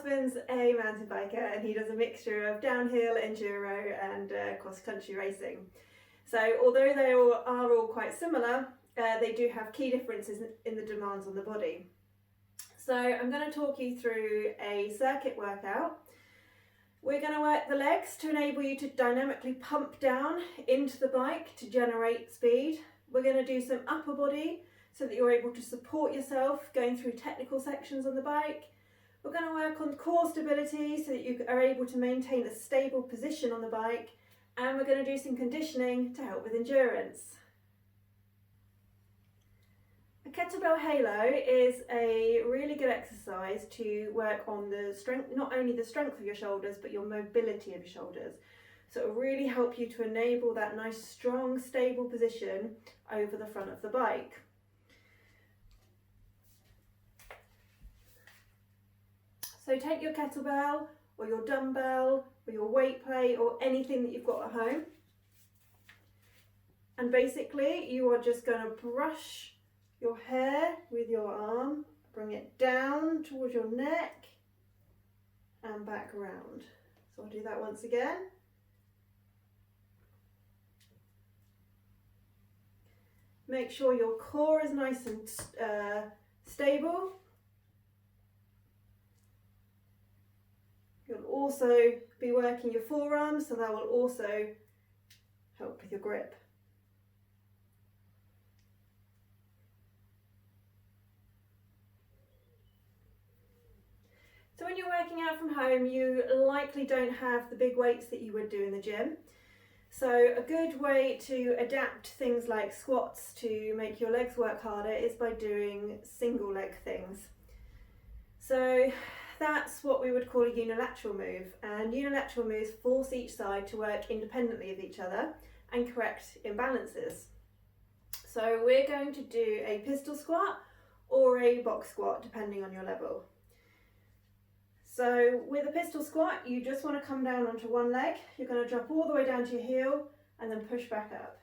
husband's a mountain biker and he does a mixture of downhill, enduro and cross-country racing. So although they are all quite similar, they do have key differences in the demands on the body. So I'm going to talk you through a circuit workout. We're going to work the legs to enable you to dynamically pump down into the bike to generate speed. We're going to do some upper body so that you're able to support yourself going through technical sections on the bike. We're going to work on core stability so that you are able to maintain a stable position on the bike, and we're going to do some conditioning to help with endurance. A kettlebell halo is a really good exercise to work on the strength, not only the strength of your shoulders, but your mobility of your shoulders. So it will really help you to enable that nice, strong, stable position over the front of the bike. So take your kettlebell or your dumbbell or your weight plate or anything that you've got at home. And basically you are just going to brush your hair with your arm, bring it down towards your neck and back around. So I'll do that once again. Make sure your core is nice and stable. You'll also be working your forearms, so that will also help with your grip. So when you're working out from home, you likely don't have the big weights that you would do in the gym. So a good way to adapt things like squats to make your legs work harder is by doing single leg things. So that's what we would call a unilateral move, and unilateral moves force each side to work independently of each other and correct imbalances. So we're going to do a pistol squat or a box squat depending on your level. So with a pistol squat, you just want to come down onto one leg. You're going to drop all the way down to your heel and then push back up.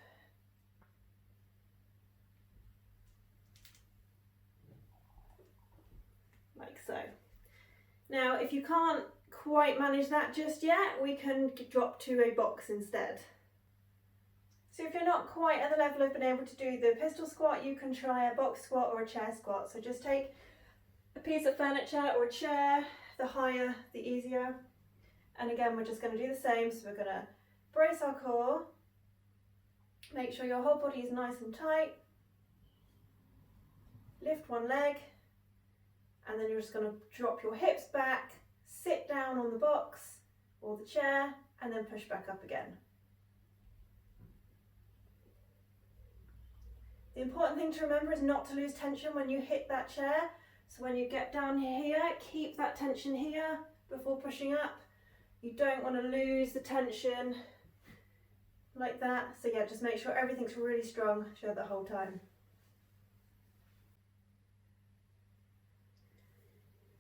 Like so. Now, if you can't quite manage that just yet, we can drop to a box instead. So if you're not quite at the level of being able to do the pistol squat, you can try a box squat or a chair squat. So just take a piece of furniture or a chair, the higher, the easier. And again, we're just going to do the same. So we're going to brace our core, make sure your whole body is nice and tight, lift one leg, and then you're just going to drop your hips back, sit down on the box or the chair, and then push back up again. The important thing to remember is not to lose tension when you hit that chair. So when you get down here, keep that tension here before pushing up. You don't want to lose the tension like that. So yeah, just make sure everything's really strong throughout the whole time.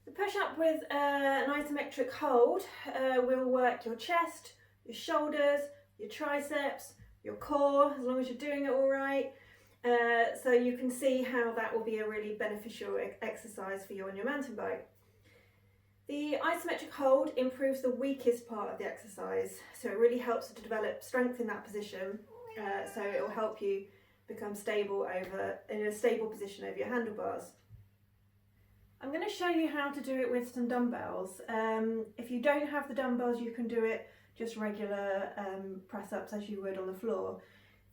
The push up with an isometric hold will work your chest, your shoulders, your triceps, your core, as long as you're doing it all right. So you can see how that will be a really beneficial exercise for you on your mountain bike. The isometric hold improves the weakest part of the exercise, so it really helps to develop strength in that position. So it will help you become stable in a stable position over your handlebars. I'm going to show you how to do it with some dumbbells. If you don't have the dumbbells, you can do it just regular press-ups as you would on the floor.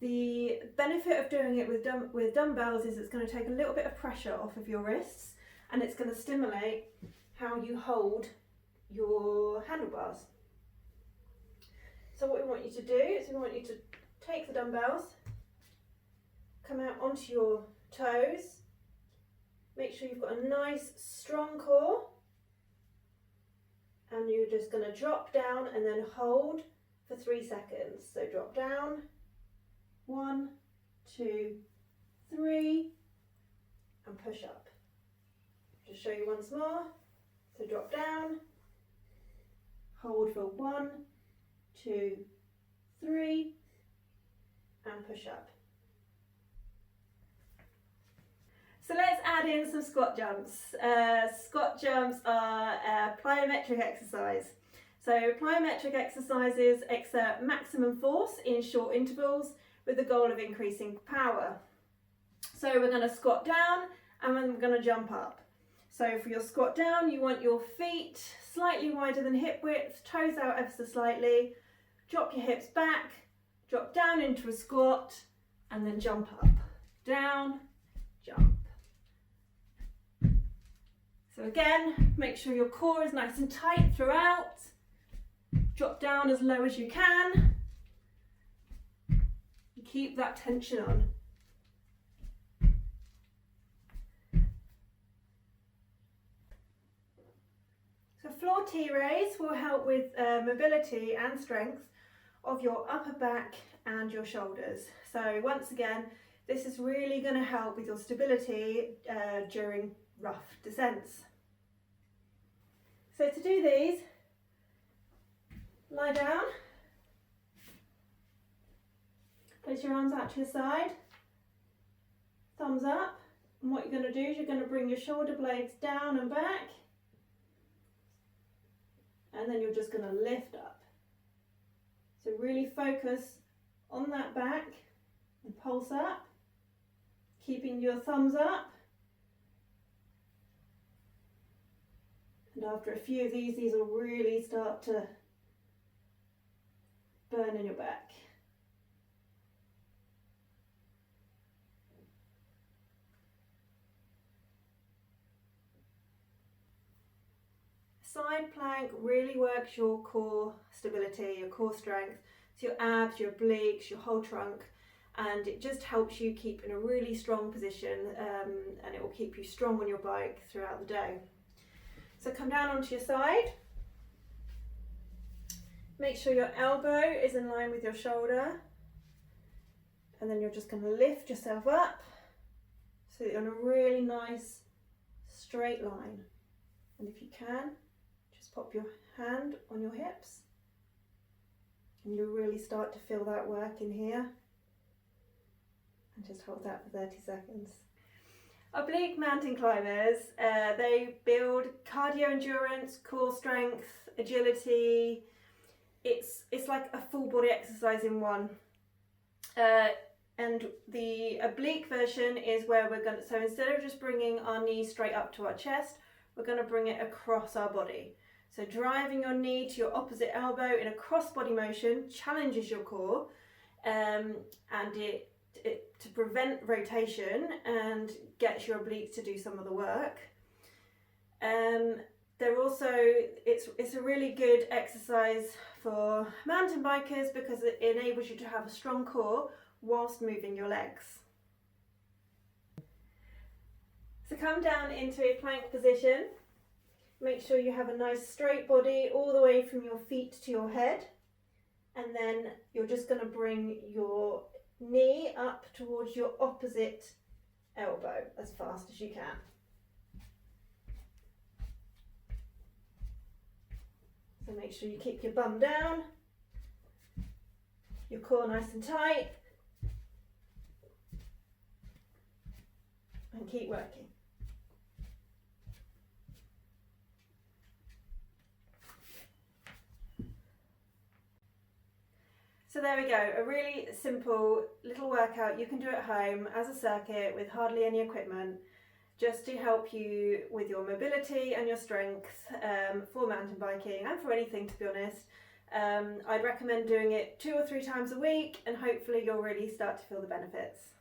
The benefit of doing it with dumbbells is it's going to take a little bit of pressure off of your wrists, and it's going to stimulate how you hold your handlebars. So what we want you to do is we want you to take the dumbbells, come out onto your toes, make sure you've got a nice strong core, and you're just going to drop down and then hold for 3 seconds. So drop down, 1, 2, 3, and push up. Just show you once more. So drop down, hold for 1, 2, 3, and push up. So let's add in some squat jumps. Squat jumps are a plyometric exercise. So plyometric exercises exert maximum force in short intervals with the goal of increasing power. So we're going to squat down and then we're going to jump up. So for your squat down, you want your feet slightly wider than hip width, toes out ever so slightly, drop your hips back, drop down into a squat and then jump up. Down, jump. So again, make sure your core is nice and tight throughout. Drop down as low as you can. And keep that tension on. So floor T-raise will help with mobility and strength of your upper back and your shoulders. So once again, this is really going to help with your stability during rough descents. So to do these, lie down, place your arms out to your side, thumbs up, and what you're going to do is you're going to bring your shoulder blades down and back, and then you're just going to lift up. So really focus on that back and pulse up, keeping your thumbs up. And after a few of these will really start to burn in your back. Side plank really works your core stability, your core strength, so your abs, your obliques, your whole trunk, and it just helps you keep in a really strong position and it will keep you strong on your bike throughout the day. So come down onto your side. Make sure your elbow is in line with your shoulder, and then you're just going to lift yourself up so that you're in a really nice straight line. And if you can, just pop your hand on your hips and you'll really start to feel that work in here, and just hold that for 30 seconds. Oblique mountain climbers, they build cardio endurance, core strength, agility. It's like a full body exercise in one. And the oblique version is where we're going to, so instead of just bringing our knee straight up to our chest, we're going to bring it across our body. So driving your knee to your opposite elbow in a cross body motion challenges your core, and it to prevent rotation and gets your obliques to do some of the work. They're also, it's a really good exercise for mountain bikers because it enables you to have a strong core whilst moving your legs. So come down into a plank position. Make sure you have a nice straight body all the way from your feet to your head, and then you're just going to bring your knee up towards your opposite elbow as fast as you can. So make sure you keep your bum down, your core nice and tight, and keep working. So there we go, a really simple little workout you can do at home as a circuit with hardly any equipment, just to help you with your mobility and your strength for mountain biking and for anything, to be honest. I'd recommend doing it 2 or 3 times a week, and hopefully you'll really start to feel the benefits.